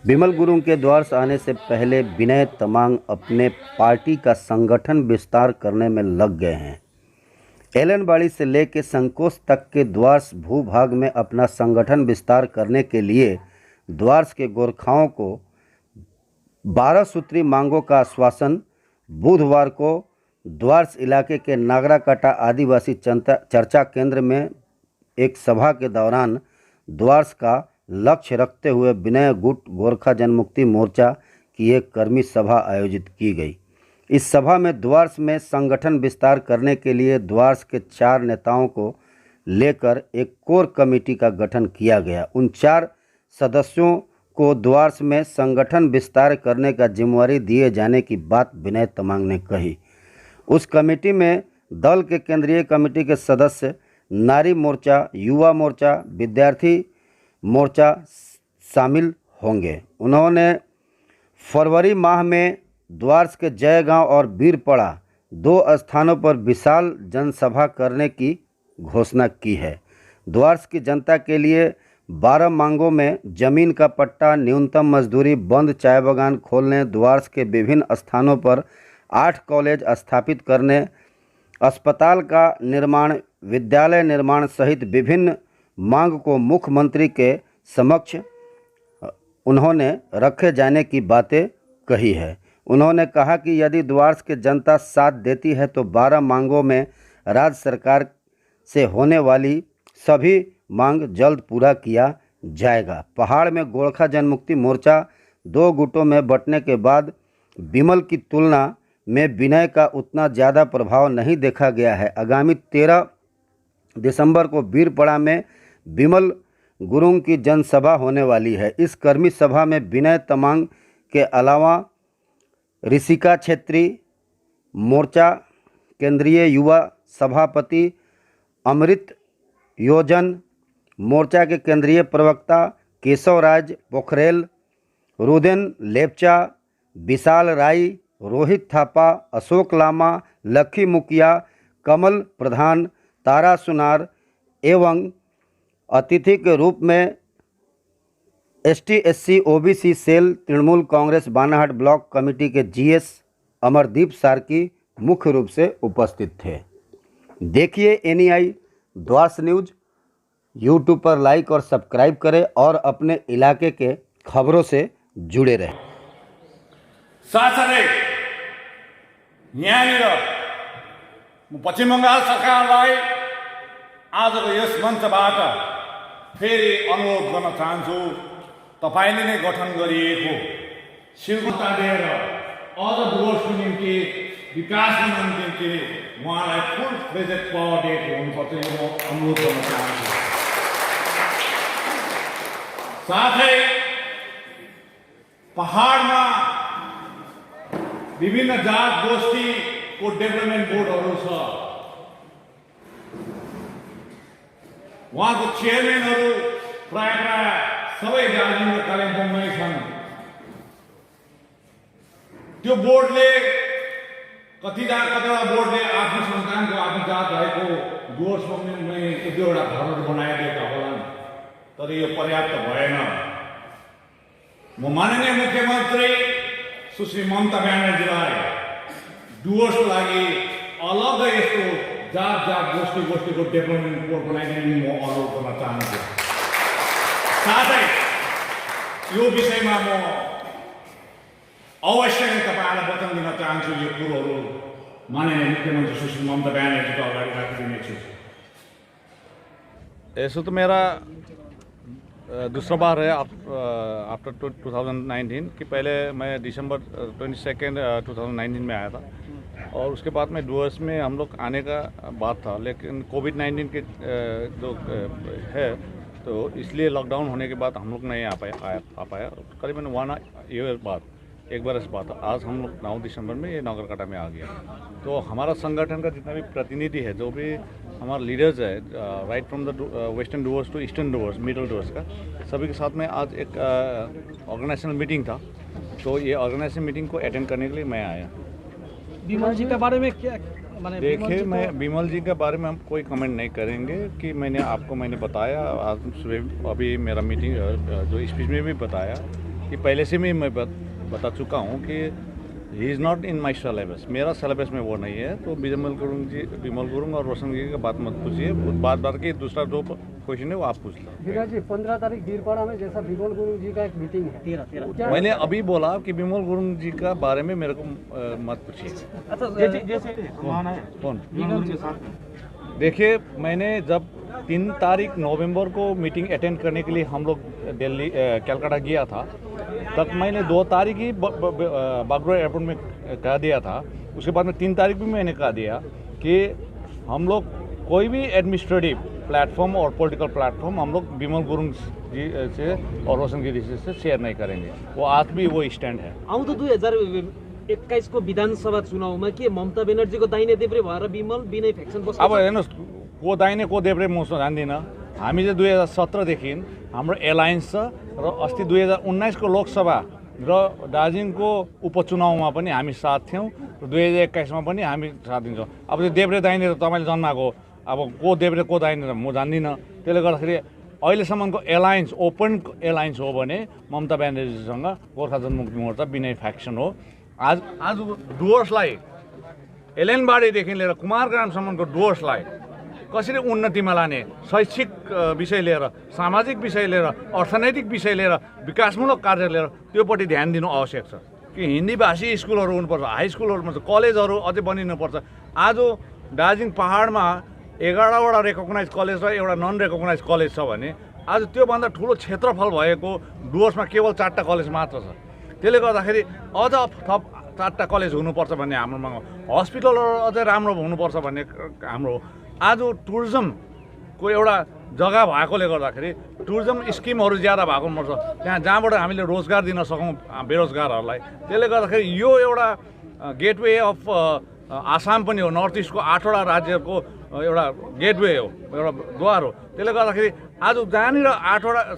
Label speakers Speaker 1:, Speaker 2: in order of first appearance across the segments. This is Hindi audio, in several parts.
Speaker 1: बिमल गुरुंग के द्वार आने से पहले विनय तमांग अपने पार्टी का संगठन विस्तार करने में लग गए हैं। एलनबाड़ी से लेकर संकोच तक के द्वार भूभाग में अपना संगठन विस्तार करने के लिए द्वार के गोरखाओं को 12 सूत्री मांगों का आश्वासन बुधवार को द्वार इलाके के नागराकाटा आदिवासी चर्चा केंद्र में एक सभा के दौरान द्वार का लक्ष्य रखते हुए विनय गुट गोरखा जनमुक्ति मोर्चा की एक कर्मी सभा आयोजित की गई। इस सभा में द्वार में संगठन विस्तार करने के लिए द्वार के 4 नेताओं को लेकर एक कोर कमेटी का गठन किया गया। उन 4 सदस्यों को द्वार में संगठन विस्तार करने का जिम्मेवारी दिए जाने की बात विनय तमांग ने कही। उस कमेटी में दल के केंद्रीय कमेटी के सदस्य नारी मोर्चा, युवा मोर्चा, विद्यार्थी मोर्चा शामिल होंगे। उन्होंने फरवरी माह में द्वार के जयगांव और बीरपड़ा 2 स्थानों पर विशाल जनसभा करने की घोषणा की है। द्वार की जनता के लिए 12 मांगों में जमीन का पट्टा, न्यूनतम मजदूरी, बंद चाय बागान खोलने, द्वार के विभिन्न स्थानों पर 8 कॉलेज स्थापित करने, अस्पताल का निर्माण, विद्यालय निर्माण सहित विभिन्न मांग को मुख्यमंत्री के समक्ष उन्होंने रखे जाने की बातें कही है। उन्होंने कहा कि यदि द्वार के जनता साथ देती है तो 12 मांगों में राज्य सरकार से होने वाली सभी मांग जल्द पूरा किया जाएगा। पहाड़ में गोरखा जनमुक्ति मोर्चा 2 गुटों में बंटने के बाद बिमल की तुलना में विनय का उतना ज़्यादा प्रभाव नहीं देखा गया है। आगामी 13 दिसंबर को बीरपड़ा में बिमल गुरुंग की जनसभा होने वाली है। इस कर्मी सभा में विनय तमांग के अलावा ऋषिका छेत्री मोर्चा केंद्रीय युवा सभापति, अमृत योजन मोर्चा के केंद्रीय प्रवक्ता केशवराज पोखरेल, रुदेन लेप्चा, विशाल राय, रोहित थापा, अशोक लामा, लखी मुखिया, कमल प्रधान, तारा सुनार एवं अतिथि के रूप में ST/SC OBC cell Trinamool Congress Banarhat block committee के GS अमरदीप सार्की मुख्य रूप से उपस्थित थे। देखिए NEI द्वार न्यूज यूट्यूब पर लाइक और सब्सक्राइब करें और अपने इलाके के खबरों से जुड़े रहें।
Speaker 2: साथसाथै यहाँनिर पश्चिम बङ्गाल सरकारलाई आजको यस मञ्चबाट फेरि अनुरोध गर्न चाहन्छु, तपाईले नै गठन गरिएको सिलगुटा दिएर अझ डुवर्सको निम्ति विकासको निम्ति उहाँलाई फुल फ्लेजेड पावर दिएको हुनुपर्छ, यो म अनुरोध गर्न चाहन्छु। साथै पहाडमा विभिन्न जात गोष्ठीको डेभलपमेन्ट बोर्डहरू छ, उहाँको चेयरम्यानहरू प्राय सबै दार्जिलिङ र कालिम्पोङमै छन्। त्यो बोर्डले कतिवटा बोर्डले आफ्नो सन्तानको आफ्नो जात भएको डुवर्समै 1-2वटा घरहरू बनाइदिएका होलान्, तर यो पर्याप्त भएन। म माननीय मुख्यमन्त्री सुश्री ममता ब्यानर्जीलाई डुवर्सको लागि अलग्गै यस्तो जात गोष्ठीको डेभलपमेन्ट बोर्ड बनाइदिने म अनुरोध गर्न चाहन्छु। साथै यो विषयमा म अवश्य नै तपाईँलाई वचन दिन चाहन्छु, यो कुरोहरू माननीय मुख्यमन्त्री सुश्री ममता ब्यानर्जीको अगाडि राखिदिनेछु।
Speaker 3: ऐसे तो मेरा दूसरा बार है आफ्टर 2019 कि पहले मैं दिसंबर 22 2019 में आया था और उसके बाद में डुवर्स में हम लोग आने का बात था, लेकिन कोविड-19 के जो है तो इसलिए लॉकडाउन होने के बाद हम लोग नहीं आ पाया। करीबन 1 ईयर बाद एक बार इस बात आज हम लोग 9 दिसंबर में ये नागरकाटा में आ गया। तो हमारा संगठन का जितना भी प्रतिनिधि है, जो भी हमारे लीडर्स है, right from the western Dooars to eastern Dooars, middle Dooars का, सभी के साथ में आज एक ऑर्गेनाइजेशनल मीटिंग था। तो ये ऑर्गेनाइजेशन मीटिंग को अटेंड करने के लिए मैं आया।
Speaker 4: बिमल जी के बारे में क्या
Speaker 3: देखिए, मैं बिमल जी के बारे में हम कोई कमेंट नहीं करेंगे कि मैंने बताया आज सुबह अभी मेरा मीटिंग जो स्पीच में भी बताया कि पहले से मैं बता चुका हूँ कि he is not in my syllabus, मेरा सिलेबस में वो नहीं है। तो विमल गुरुंग और रोशन जी की बात मत पूछिए, बात की दूसरा जो क्वेश्चन है वो आप पूछ लो।
Speaker 4: विराज जी 15 तारीख बीरपाड़ा में जैसा विमल गुरुंग जी का एक मीटिंग है 13
Speaker 3: मैंने अभी बोला कि विमल गुरुंग जी का बारे में मेरे को मत पूछिए। कौन? देखिए, मैंने जब 3 तारीख नवंबर को मीटिंग अटेंड करने के लिए हम लोग दिल्ली कलकत्ता गया था, तब मैंने 2 तारीख ही बागडोर एयरपोर्ट में कह दिया था। उसके बाद में 3 तारीख भी मैंने कह दिया कि हम लोग कोई भी एडमिनिस्ट्रेटिव प्लेटफॉर्म और पॉलिटिकल प्लेटफॉर्म हम लोग विमल गुरुंग जी से और रोशन गिरी से शेयर नहीं करेंगे। वो आज भी वो स्टैंड है।
Speaker 5: आउँदो 2021 को विधानसभा चुनावमा के ममता बेनर्जीको दाहिने देब्रे भएर विनय फ्याक्सन बस्छ।
Speaker 3: अब हेर्नुहोस्, को दाहिने को देब्रे म जान्दिनँ। हामी चाहिँ 2017देखि हाम्रो एलायन्स छ र अस्ति 2019 को लोकसभा र दार्जिलिङको उपचुनावमा पनि हामी साथ थियौँ र 2021 मा पनि हामी साथ दिन्छौँ। अब त्यो देब्रे दाहिने त तपाईँले जन्माएको, अब को देब्रे को दाहिने त म जान्दिनँ। त्यसले गर्दाखेरि अहिलेसम्मको एलायन्स ओपन एलायन्स हो भने ममता ब्यानर्जीसँग गोर्खा जनमुक्ति मोर्चा विनय फ्याक्सन हो। आज डुवर्सलाई एलेनबाडीदेखि लिएर कुमारग्रामसम्मको डुवर्सलाई कसरी उन्नतिमा लाने, शैक्षिक विषय लिएर, सामाजिक विषय लिएर, अर्थनैतिक विषय लिएर, विकासमूलक कार्य लिएर त्योपट्टि ध्यान दिनु आवश्यक छ कि हिन्दी भाषी स्कुलहरू हुनुपर्छ, हाई स्कुलहरू हुनुपर्छ, कलेजहरू अझै बनिनुपर्छ। आज दार्जिलिङ पहाडमा 11वटा रेकगनाइज कलेज र एउटा नन रेकगनाइज कलेज छ भने आज त्योभन्दा ठुलो क्षेत्रफल भएको डुवर्समा केवल 4टा कलेज मात्र छ। त्यसले गर्दाखेरि अझ थप 4टा कलेज हुनुपर्छ भन्ने हाम्रो माग हो। हस्पिटलहरू अझै राम्रो हुनुपर्छ भन्ने हाम्रो। आज टुरिज्मको एउटा जग्गा भएकोले गर्दाखेरि टुरिज्म स्किमहरू ज्यादा भएको हुनुपर्छ त्यहाँ, जहाँबाट हामीले रोजगार दिन सकौँ बेरोजगारहरूलाई। त्यसले गर्दाखेरि यो एउटा गेटवे अफ आसाम पनि हो, नर्थ इस्टको 8वटा राज्यको एउटा गेटवे हो, एउटा द्वार हो। त्यसले गर्दाखेरि आज जहाँनिर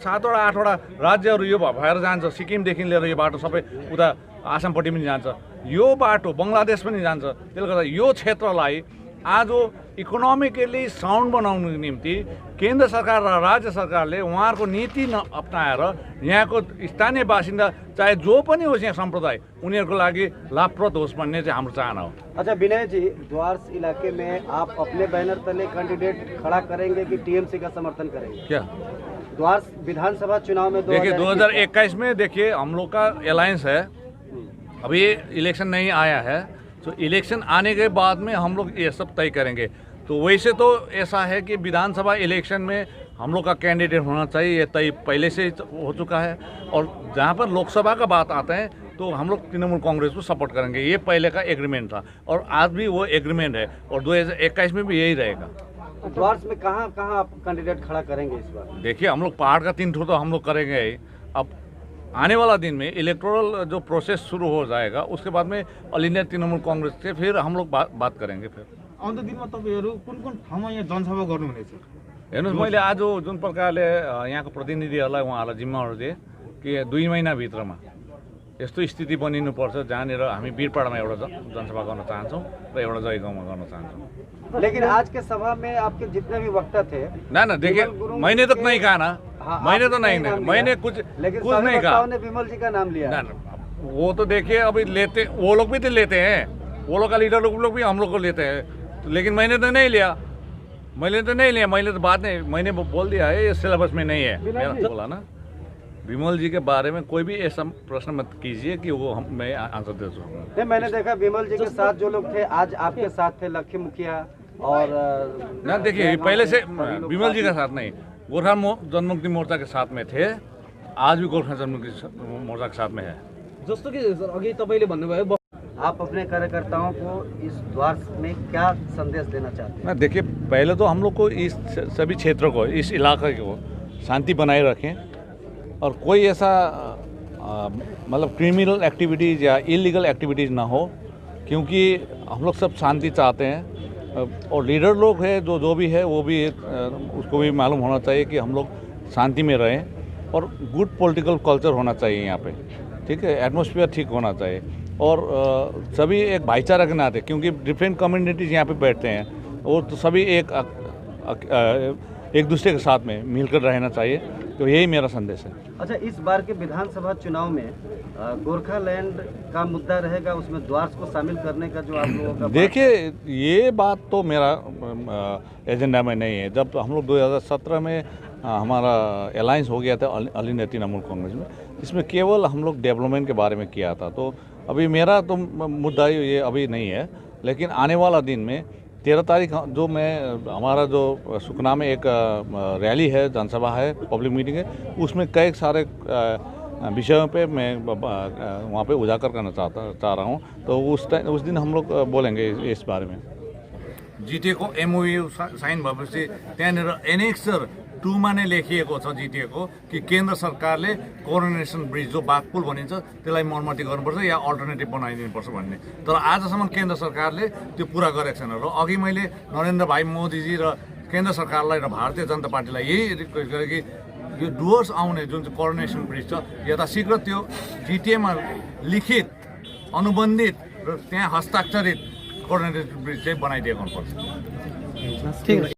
Speaker 3: 7वटा राज्यहरू यो भएर जान्छ, सिक्किमदेखि लिएर यो बाटो सबै उता आसामपट्टि पनि जान्छ, यो बाटो बङ्गलादेश पनि जान्छ। त्यसले गर्दा यो क्षेत्रलाई आज इकोनोमिकली साउन्ड बनाउनुको निम्ति केन्द्र सरकार र राज्य सरकारले उहाँहरूको नीति अपनाएर यहाँको स्थानीय बासिन्दा चाहे जो पनि होस् यहाँ सम्प्रदाय उनीहरूको लागि लाभप्रद होस् भन्ने चाहिँ हाम्रो चाहना हो।
Speaker 1: अच्छा विनय जी, द्वारस इलाके में आप अपने बैनर तले कैंडिडेट खड़ा करेंगे कि टीएमसी का समर्थन करेंगे?
Speaker 3: क्या
Speaker 1: द्वारस विधानसभा चुनाव में
Speaker 3: देखिए 2021 में देखिए हम लोग का अलायंस है, अभी इलेक्शन नहीं आया है, तो इलेक्शन आने के बाद में हम लोग ये सब तय करेंगे। तो वैसे तो ऐसा है कि विधानसभा इलेक्शन में हम लोग का कैंडिडेट होना चाहिए, ये तय पहले से हो चुका है। और जहाँ पर लोकसभा का बात आता है तो हम लोग तृणमूल कांग्रेस को सपोर्ट करेंगे, ये पहले का एग्रीमेंट था और आज भी वो एग्रीमेंट है और 2021 में भी यही रहेगा।
Speaker 1: द्वारस में कहाँ आप कैंडिडेट खड़ा करेंगे इस बार?
Speaker 3: देखिए, हम लोग पहाड़ का 3 ठो तो हम लोग करेंगे ही। अब आने वाला दिन में इलेक्टोरल जो प्रोसेस शुरू हो जाएगा उसके बाद में ऑल इंडिया तृणमूल कांग्रेस से फिर हम लोग बात करेंगे। फिर
Speaker 6: आउँदो दिनमा तपाईहरु कुन ठाउँमा यहाँ जनसभा गर्नुहुनेछ?
Speaker 3: हेर्नुहोस्, मैले आज जुन प्रकारले यहाँको प्रतिनिधिहरूलाई उहाँहरूलाई जिम्माहरू दिएँ कि 2 महिनाभित्रमा यस्तो स्थिति बनिनुपर्छ जहाँनिर हामी वीरपाडामा एउटा जनसभा गर्न चाहन्छौँ र एउटा जयगाउँमा गर्न चाहन्छौँ।
Speaker 1: लेकिन आज के सभा में आपके जितने भी वक्ता थे
Speaker 3: ना देखिए, मैंने तो नहीं कहा ना, मैंने तो नहीं, मैंने कुछ नहीं कहा।
Speaker 1: विमल जी का नाम लिया
Speaker 3: ना, वो तो देखिए अभी लेते, वो लोग भी तो लेते हैं, वो लोग का लीडर लोग भी हम लोग को लेते हैं, लेकिन मैंने तो नहीं लिया। मैंने तो बात नहीं, मैंने बोल दिया है ये सिलेबस में नहीं है। मेरा बोला ना, विमल जी के बारे में कोई भी ऐसा प्रश्न मत कीजिए कि वो मैं आंसर दे सकूँ।
Speaker 1: नहीं, मैंने देखा विमल जी के साथ जो लोग थे आज आपके साथ थे, लक्ष्मी मुखिया और
Speaker 3: ना, देखिए पहले से विमल जी के साथ नहीं, गोर्खा जनमुक्ति मोर्चा के साथ में थे, आज भी गोर्खा जनमुक्ति मोर्चा के साथ में है।
Speaker 5: जस्तो कि अघि तपाईले भन्नुभयो
Speaker 1: आप अपने कार्यकर्ताओं को इस द्वार में क्या संदेश देना चाहते हैं?
Speaker 3: ना देखिए, पहले तो हम लोग को इस सभी क्षेत्रों को, इस इलाके को शांति बनाए रखें और कोई ऐसा मतलब क्रिमिनल एक्टिविटीज़ या इलीगल एक्टिविटीज़ ना हो, क्योंकि हम लोग सब शांति चाहते हैं। और लीडर लोग हैं जो भी है वो भी उसको भी मालूम होना चाहिए कि हम लोग शांति में रहें और गुड पॉलिटिकल कल्चर होना चाहिए यहाँ पे, ठीक है, एटमॉस्फेयर ठीक होना चाहिए और सभी एक भाईचारा के नाते, क्योंकि डिफरेंट कम्युनिटीज़ यहाँ पे बैठते हैं और तो सभी एक एक दूसरे के साथ में मिलकर रहना चाहिए। तो यही मेरा संदेश है।
Speaker 1: अच्छा, इस बार के विधानसभा चुनाव में गोरखालैंड का मुद्दा रहेगा, उसमें द्वार्स को शामिल करने का जो आप लोगों का
Speaker 3: देखिए, ये बात तो मेरा एजेंडा में नहीं है। जब हम लोग 2017 में हमारा अलायंस हो गया था अली नेती तृणमूल कांग्रेस में, इसमें केवल हम लोग डेवलपमेंट के बारे में किया था। तो अभी मेरा तो मुद्दा ये अभी नहीं है, लेकिन आने वाला दिन में 13 तारीख जो मैं हमारा जो सुखना में एक रैली है, जनसभा है, पब्लिक मीटिंग है, उसमें कई सारे विषयों पे मैं वहाँ पे उजागर करना चाह रहा हूँ। तो उस दिन हम लोग बोलेंगे इस बारे में।
Speaker 2: जिटिएको एमओयू साइन भएपछि त्यहाँनिर एनेक्सर 2 मा नै लेखिएको छ जिटिएको कि केन्द्र सरकारले कोरोनेसन ब्रिज जो बाघपुल भनिन्छ त्यसलाई मर्मती गर्नुपर्छ या अल्टरनेटिभ बनाइदिनुपर्छ भन्ने। तर आजसम्म केन्द्र सरकारले त्यो पुरा गरेको छैन। र अघि मैले नरेन्द्र भाइ मोदीजी र केन्द्र सरकारलाई र भारतीय जनता पार्टीलाई यही रिक्वेस्ट गरेँ कि यो डुवर्स आउने जुन चाहिँ कोरोनेसन ब्रिज छ यथाशीघ्र त्यो जिटिएमा लिखित अनुबन्धित र त्यहाँ हस्ताक्षरित कोरोनेसन ब्रिज चाहिँ बनाइदिएको हुनुपर्छ।